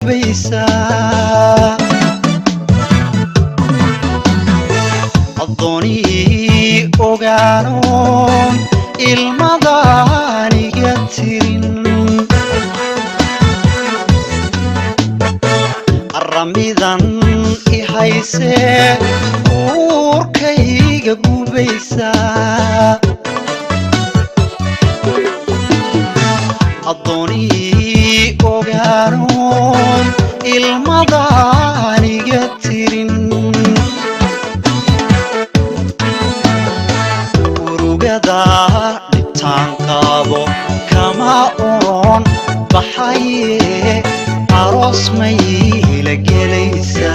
قبيسا الضوني أوغانون المضاني قترين الرميدان إحيسي وركي قبيسا الضوني أوغانون المضاني قترين ورقدا لبتانقابو كما أون بحايه عروس ميلا قليسا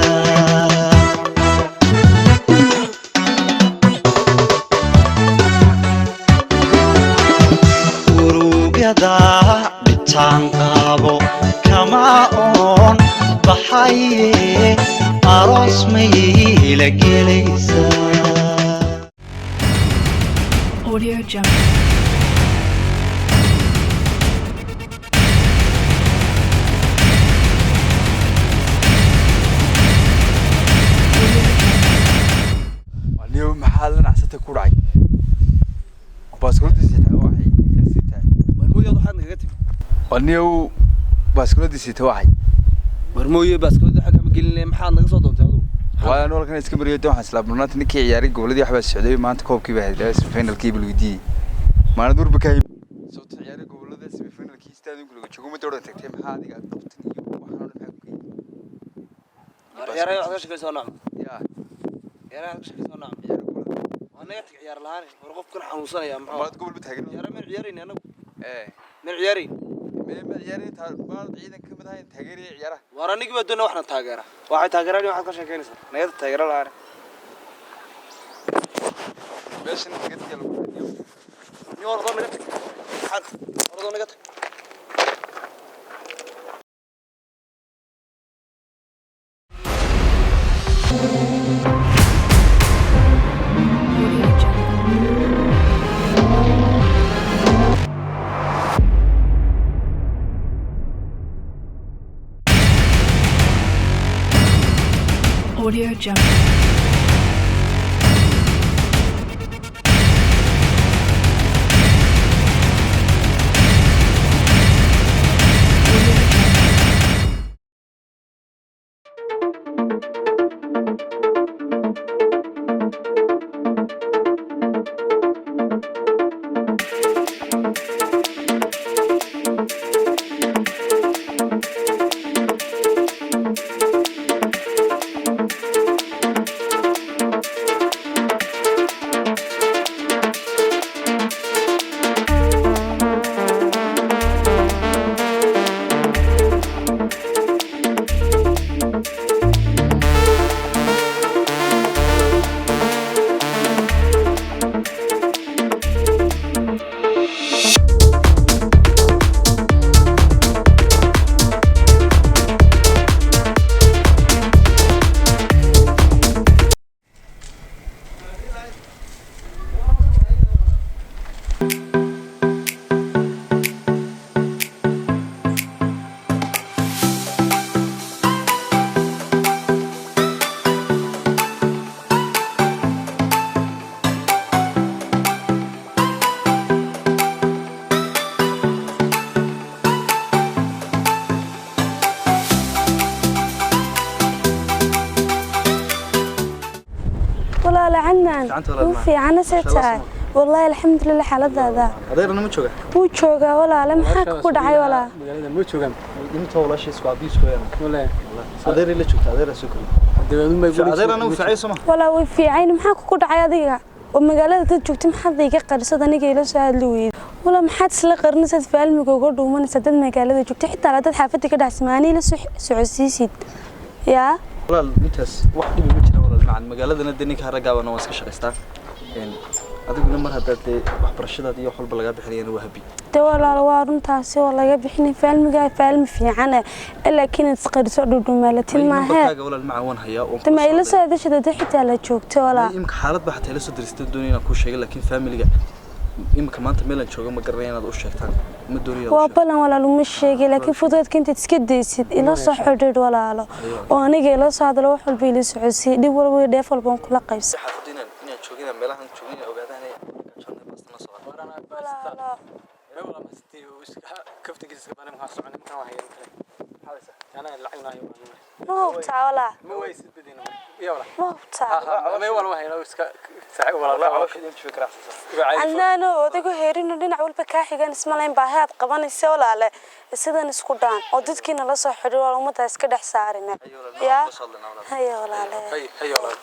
ورقدا لبتانقابو كما أون بحايه عروس ميلا قليسا Audio Jungle. اليوم حالنا عسته كورعي باسكولتي سيتا واحد سيتا مرمويه waxaad naga timi اليوم باسكولتي سيتا واحد مرمويه باسكولتي xaq ma gelinay maxaad naga soo doontay adigu waa nool kan iska bariyo waxaan islaabnaa ninkii ciyaari goboladii waxba socday maanta koobkii baa helay finalkii bilwidi maana durba ka soo ciyaari gobolada semi finalkii istaadin kula joogo ma dooran tagtay maxaa adiga qabtan iyo waxaan ciyaaraha waxa ka shaqeysoo nacam yaa ciyaaraha ka shaqeysoo nacam وانا ciyaar lahaan war qofkan xanuunsanaya maxaa baad gobol taagan ciyaar ma ciyaareen anagu ma ciyaareen ma ciyaareen baad ciidan kamid ahayn taageeray ciyaaraha war aniga baad doona waxna taageera waxay taageeraan waxa ka shaqeynaysa naga taageera lahaan meeshan naga tagay lagu fadhiyo ni war doona naga tag xad war doona naga tag Audio Jungle. والله لعنان وفي عنا ستة والله الحمد لله حالة هذا adeerna ma jooga wuu joogaa walaale maxaa ku dhacay walaa magaalada ma joogan inta walaashiis waa biis weeyaan wallahi adeer la joogta adeer soo kori adeerna ma guri adeerna u fiicay soma walaa way fiicayn maxaa ku dhacay adiga oo magaalada dad joogta maxaad iga qarisad aniga ila soo hadli weyd wala maxaad isla qarnasad faalmiga uga dhuumanaysa dad magaalada joogta xitaa dad xaafadda ka dhacsamaani la socodsiisid yaa walaal intaas wax dhib ma jira walaal macaan magaaladana deninka ragaabana waa iska shaqeystaa adiguna mar haddaad wax barashadaada iyo xulba laga bixinayna waa habi walaal waa runtaasi oo laga bixinay faalmiga faalmi fiican laakiin isqariso dhudhumaalatin ma aha walaal macaan hayaa oo tama ila soo adashada xitaa la joogto walaal imka xaalad baa xitaa ila soo diristay doonayna ku sheegay laakiin faamiliga imika maanta meelan jooga ma garanay inaad u sheegtaan ma doonayay waa balan walaalo ma sheegay laakiin fudeedka intaad iska daysid ila soo xidhiidh walaalo oo aniga ila soo hadlo wax walba ila socodsiin dib walba dheef walba aan kula qaybsan xafadina inaan joogina meelahan joogina ogaadaan ay joogna basta soo warana basta wala ma stii kaftigiisa iska banaan waxa socon markaan wax yeelan kale xaalisa ana lacagnayo ma hubtaa wala ma waysid badina iyo wala ma hubtaa ma wala wax yeelo iska saaxiib wala wax idin fikra annana odagu heerino dhinac walba ka xigan ismalayn baahaad qabanaysa walaale sidan isku dhaan oo dadkiina la soo xidhiidh wala umada iska dhex saarina ya hayo walaale hayo walaale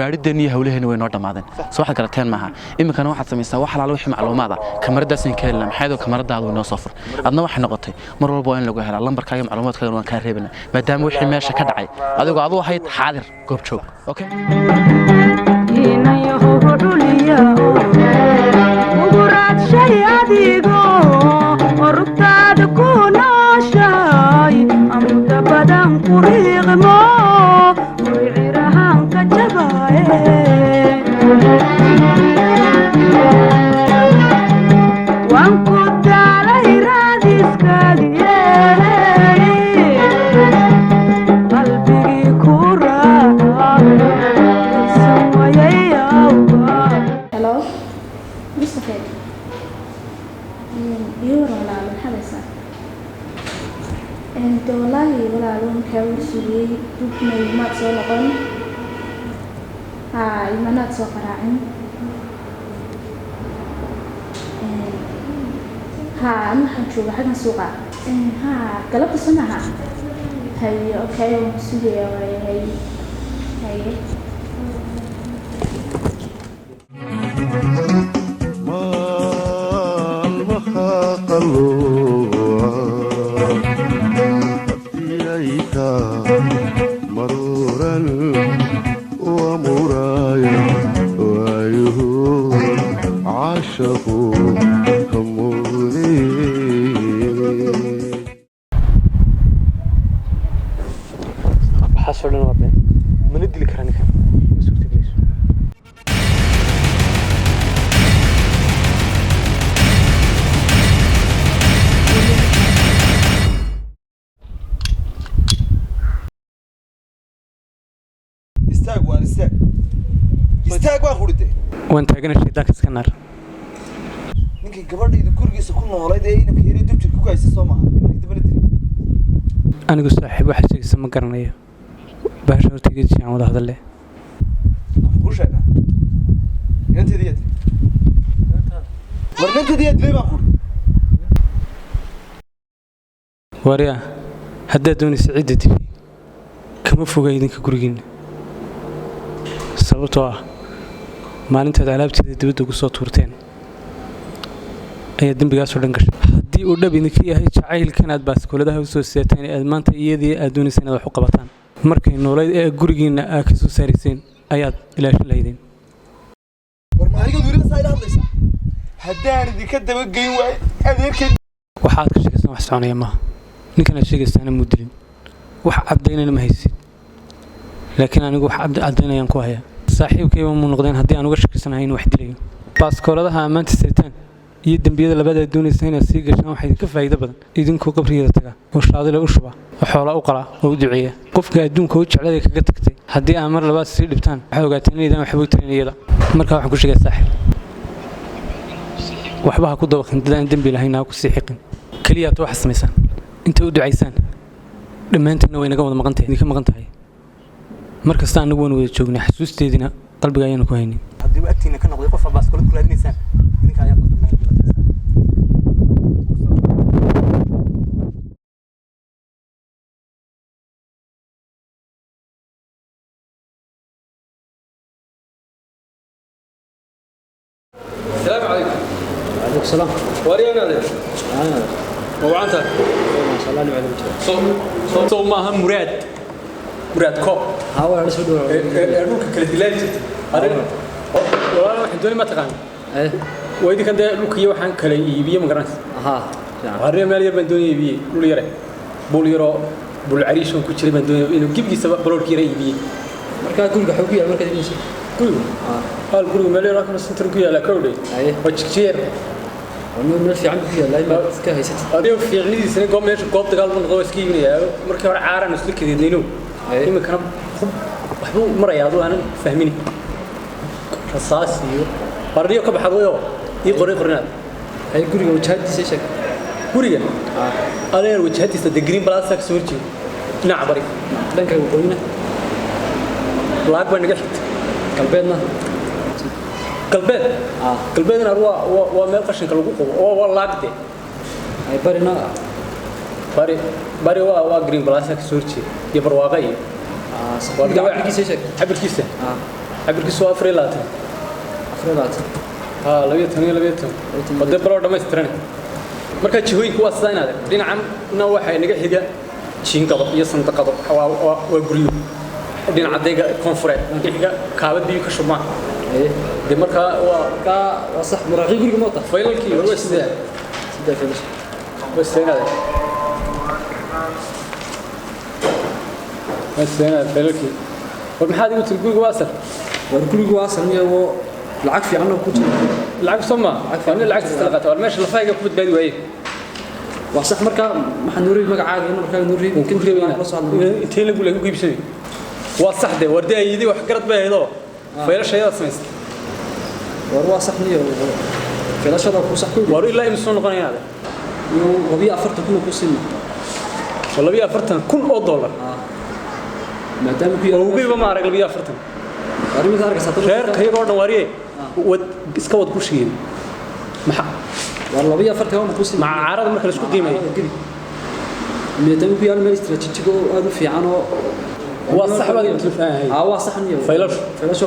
baarideeni hawlaheena way noo dhamaadeen soo waxa garateen maaha imikana waxaad sameeysaa wax alaal wixii macluumaad ah kamaradaaseen ka helna maxay kamaradaadu inoo soo fur adna waxa noqotay mar walba waa in lagu helaa lambarkaaga macluumaadkaaga waan ka reebana maadaama wixii meesha ka dhacay adigoo adu ahayd xaadir goob joog okay inayo huduliya uguraad shay adigo orugtaada ku nooshay amuda badan ku riiqmo wicirahaan ka jabaaye waan ku daalay raadiskaadiye qalbigii ku raaca Hello, Mustafa. You're on our house. And the lady will alone carry Suri, took me much all upon. I'm not so far. I'm not sure I can so bad. Galap is on her. Hey, okay, Suri, hey. مرورا ومرايا وعيه عاشقوا هموني حصلنا ما بين من ادري كرانك مسكت ليش ku dhintay waan taagana shaydaanka iska naar ninkii gabadhayda gurigiisa ku noolayd ee inanka yari dubjirka ku haysta soo maaha ninkii daba la dilay anigu saaxiib waxa sheegaysa ma garanayo baasha hortayga jiyaan wada hadalle ku sheegaa inanteedii yaad war ninteedii yaad dilay baan ku wariya haddaad doonaysa cidda dibi kama foga idinka gurigiinna sababtoo ah maalintaad alaabteeda dibadda ugu soo tuurteen ayaa dembigaasoo dhan gashay haddii uu dhab idinka yahay jacaylkan aad baaskooladaha u soo seeteen aad maanta iyadii aad doonaysa inaad wax u qabataan markay noolayd ee gurigiinna aad ka soo saarayseen ayaad ilaashin lahaydeen war ma aniga weliba saa ila hadlaysaa haddaan idinka dabageyn waayo adeerkeed waxaad ka sheegaysaan wax soconaya maaha ninkan aad sheegaysaana muu dilin wax caddaynayna ma haysid laakiin anigu wax caddaynayaan ku hayaa saaxiibkayba muu noqdeen haddii aan uga shakisanahay inuu wax dilayo baaskooladaha ammaanta seetaan iyo dembiyada labaad doonaysa inaad sii gashaan waxa idinka faa'iido badan idinkoo qabrigeeda taga oo shaadile u shuba oo xoolaa u qala oo u duceeya qofka adduunka u jeclada kaga tagtay haddii aan mar labaad sii dhibtaan waxay ogaateen inaydan waxba u tarin iyada markaa waxaan ku sheegay saaxiib waxba ha ku dabaqin dad aan dembi lahayn ha ku sii xiqin keliya aad waxa samaysaan inta u ducaysaan dhammaanteedna way naga wada maqan tahay idinka maqan tahay mar kasta anagu waan wada joognay xasuusteedina qalbiga ayaanu ku haynin haddii agtiina ka noqday qof baaskoolad ku raadinaysaan idinka ayaa qaldan meel السلام عليكم. وعليكم السلام. ورينا هذا. وعنتا. ما شاء الله عليك. صوم ما هم مراد كوب. ها ولا شو دور. روك كل دلائل. هذا. والله الحين دوني ما تقان. إيه. وإذا كان ده روك يوحنا كلا يبيه مقرنس. ها. هذا مالي بندوني يبيه بقول يره. بقول يرى بقول عريش وكل بندوني إنه جيب لي سبب بلور كيره يبيه. مركز كل حقوقي مركز يمشي. كل. هل كل مالي راكم السنتركية على كودي. أيه. وتشكير. ونقول في عندك فيها لا ما كهي ست. هذا في عندي سنة قام ماشي قاب تقال من غوي سكيبني مركب عارة نسلك كذي دينو. أيه. كم كنا وحبو مرة يعضو أنا فاهميني. رصاصي. بريو كب حضويه. يقري قرنات. هاي كوريا وجهتي سيشك. كوريا. أنا وجهتي سدقرين بلا سك سورتي. نعبري. لأنك قلنا. لاك بنقلت. قلبنا. قلبين قلبين هو ما قشن كلوكو هو لاقدي اي برينا بري هو جرين بلاسك سورتي يبر واقعي سبب عبركيسه عبركيسه عبركيسه افريلات لبيتن وده برو دمسترن marka jihooyinku waa sidaynaade dhinacana waxay naga xiga jiinkado iyo sandaqado waa guriyo dhinaca deega koonfureed xiga kaabadii ka shubmaan دي مركا صح مراقي يقول موطة فايلكي هو سيدا فيلش بس هنا بس هنا فايلكي والمحادي قلت الجوج واصل والجوج واصل هو العكس في عنه كتير العكس سما أنا العكس استلقته والماشي الفايقة كنت بدي وين وصح مركا ما حنوري مقع عادي مركا نوري ممكن تري أنت اللي بقول لك جيب شيء وصح ده وردي أيدي وحكرت بها هذا فيلاش هذا سميس وروا صحني فيلاش هذا كوسح كل وروا إلا يمسون قناة هذا وبيع فرت كله كوسين والله بيع فرتن كل $1 ما دام بيع وبيع ما رجل بيع فرتن أرمي ذلك ساتر خير خير ورنا وريه وإسكوت كوشين محا والله بيع فرت هم كوسين مع عرض مركز شو قيمة ما دام بيع المال استراتيجي هذا في عنه وصح بقى تلفها هاي وصح نيو فيلاش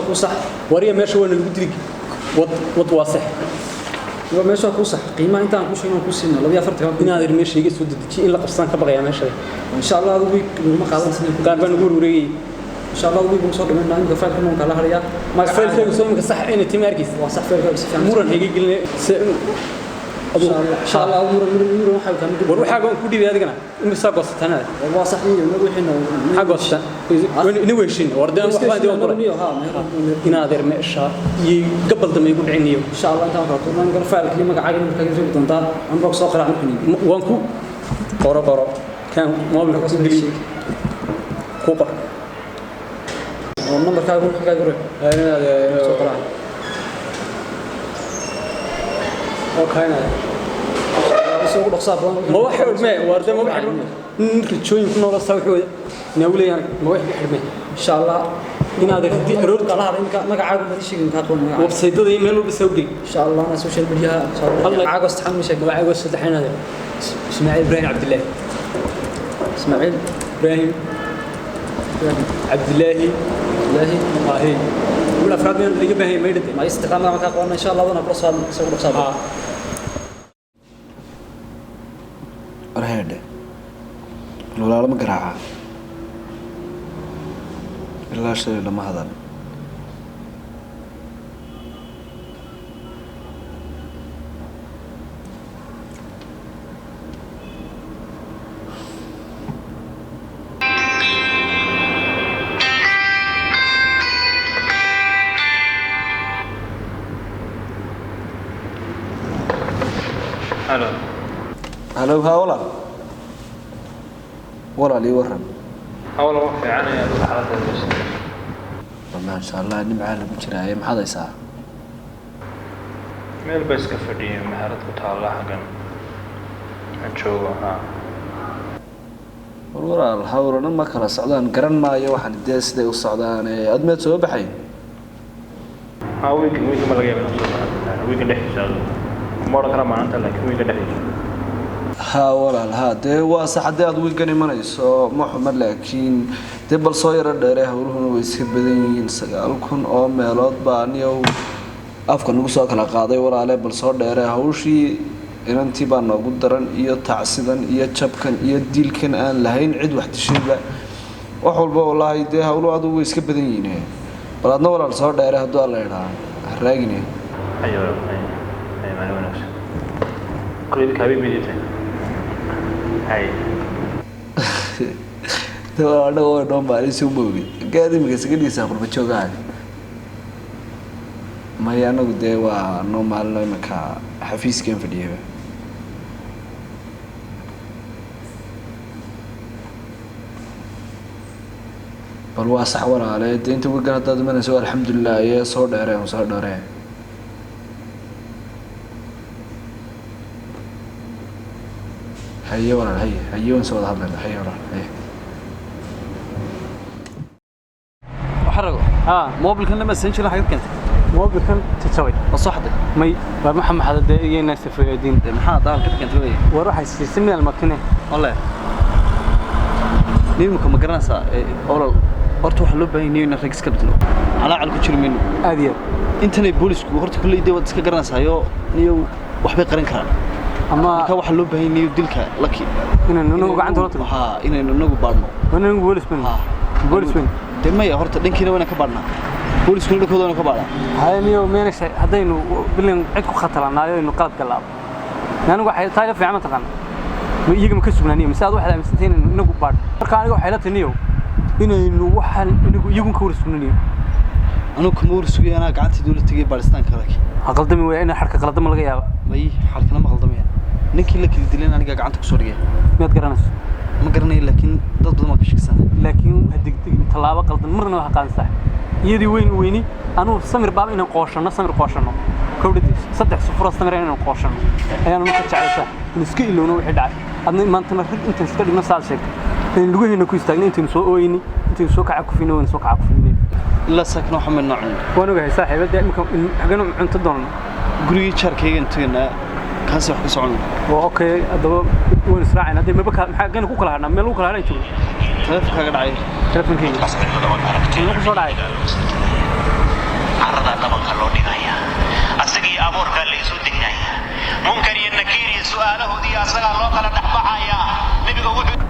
هو صح وريه ماشي وين المدرك وط واصح هو ماشي هو صح قيمة أنت عن كل شيء كل سنة لو بيفرت هنا هذا الماشي يجي سود تجي إلا قصان كبقى يا ماشي إن شاء الله هذا ويك ما قادم سنة كان بنقول وري إن شاء الله هذا ويك بنصور من عند فايل كلهم كلا هريا ما فايل كلهم سوم صح إن تيماركيس وصح فايل كلهم مورن هيجي قلنا إن شاء الله أمور حاجة كم وروح حاجة كودي هذا كنا المساق وسط هنا والله صح نروح هنا حاجة وسط نويشين وردان واحد يوم برا هنا هذا المشى قبل دم يقول عينيو إن شاء الله أنت هتقول نقول فعل كلمة عاجل ممكن يجيب تنطر عمرك ساقر عنك وانكو قرا كان ما بيقول كوبر والنمبر كاي يقول حاجة يقول هذا ساقر اوكي انا سوق رخصة ما واحد ما ورده ما واحد نكتشوين كنا ولا سوي نقول يعني ما واحد يحرمه إن شاء الله إن هذا كتير رود قال هذا إنك عاقل ما تشيء إنك أقول وبسيطة ذي ملو بسوي إن شاء الله أنا سوشيال ميديا إن شاء الله الله عاقل استحمل مشاكل ما عاقل استحين هذا إسماعيل إبراهيم عبد الله إسماعيل إبراهيم عبد الله هي ولا أفراد من اللي جبهه ما يدري ما يستقام معك أقول إن شاء الله أنا برصاد سوق رخصة رهيد ولا لما قرعة إلا شيء لما هذا هلو هلا ولا لي ورم أول وقت يعني حالة المشي ما شاء الله إني معانا بجرا ما حدا يساعد ميل بس كفدي مهارات كتالله حقا نشوفها والورا الحور أنا ما كلا صعدان قرن ما يوحنا الدرس ده وصعدان أدمت سوى بحين ويك ما لقي من الصبح ويك ده شغال مرة كلام عن أنت لكن ويك ده ها ولا هذا واسع حداد ويقني منيسو محمد لكن تبل صاير الدريه وروحنا ويسكب بدين سجالكون أو ميلاد بانيو أفكار نقص كلا قاضي ولا عليه بل صار دريه هوشي إن أنت بان نقول درن إيه تعسدن إيه شبكن إيه ديل كن أن لهين عد واحد الشيء وحول والله يديه هولو عدو ويسكب بدين بلادنا ولا صار دريه هدو الله يرحم راجني أيوة ما هو نفسه كل ذي كابي بيجي هاي تو أنا هو نوم بالي سومبوي كذي مكسر كذي سافر بتشوفه ما يانا قديه ونوم بالي مكا حفيز كم في ديه بالواسع ولا عليه أنت وقعت هذا من سؤال الحمد لله يا صور داره وصور داره هيا ولا هيا ونسوي هذا هيا ولا هيا وحرقوا موبل كان لما سنشل حاجات كانت موبل كان تسوي وصحده مي محمد هذا دقيقة الناس في الدين محمد ضال كانت وين وراح يسمي المكنة والله نيمكم ما قرناسا أول horta waxa loo baahan yahay in rag iska bedelo calaacal ku jiro minu aadiya intana boolisku horta kulli idee wad iska garanaysayo niyo waxbay qaran karaan ama ka waxa loo baahan yahay dilka laki inaynu gacanta la tago inaynu nagu baadno inaynu boolisman demaya horta dhankiina wana ka baadnaa boolisku dhankooda ka baadnaa hayniyo meenashay hadaynu bilan cid ku khataranayo inuu qalad galaabo anigu waxay tahay fiican taqaan ma iyaga ma ka sugnaaniyo misaad waxa la aaminsantahay in inagu baad marka aniga waxay la taniyo inaynu waxaan inagu iyagu ka warsugnaaniyo anu kuma warsugay ana gacanta dawladda tigay baaristaanka laki aqaldami way in xarka qaladama laga yaabo may xarkana ma qaldamaya ninkii la kala dileen aniga gacanta ku soo dhigay mid garanayso ma garanay laakiin dad badan ma ka shaqsan laakiin hadig talaabo qaldan marna waxa qaansax iyadii weyni anu samir baab inaan qooshano kowdii 3 sufur samir inaan qooshano ayaan ma ka jeclaysaa in iska ilowno wixii dhacay adna maanta rag intaan iska dhigno saal sheeg in lugaheena ku istaagna intaan soo ooyini intaan soo kaca ku fiinoo soo kaca ku fiinay illa sakno xamed noocin waan ogahay saaxiibada imka xagano cunto doon gurigi jarkayga intayna kaas wax ka socon waa okay adaba waan israacayna hadii maba maxaa gaan ku kala hadna meel ku kala hadna joogo telefonkaaga dhacay telefonkayga ku soo dhacay carrada dhabanka loo dhigaya asagii abuurka la isu dignaya munkar iyo nakiir su'aalahoodii asaga loo kala dhaxbaxaya nabiga wuxuu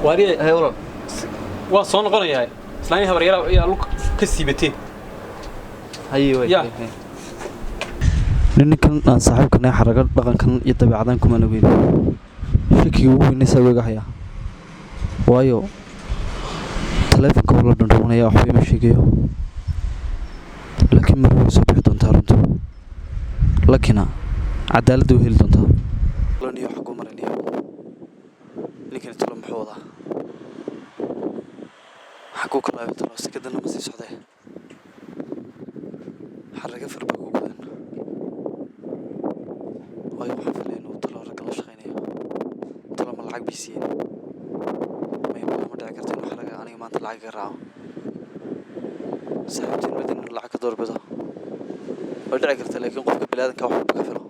واري هيورا وصون قرية إسلامي هبريرة يا لوك كسيبتي أيوة يا ninkan aan saaxiibkana xaraga dhaqankan iyo dabeecadan kuma naweyn shaki ugu weyn isaga haya waayo telefonka wala dhandhoonaya waxba ma sheegayo laakiin laakiin mar way soo bixi doontaa runtu lakina cadaaladda way heli doontaa laniyo xagu maraniyo ninkan talo muxuu wadaa xaguu ka laabay talo sikadan lama sii socdee xaraga farbaa ku gudan waayo waxaan filay inuu talo ragga la shaqaynayo talo ma lacag bisiin may ma dhici karta inuu xaraga aniga maanta lacag ka raaco saaxiibtiin madin lacag ka doorbido way dhici karta laakiin qofka bilaadanka wax walba ka filo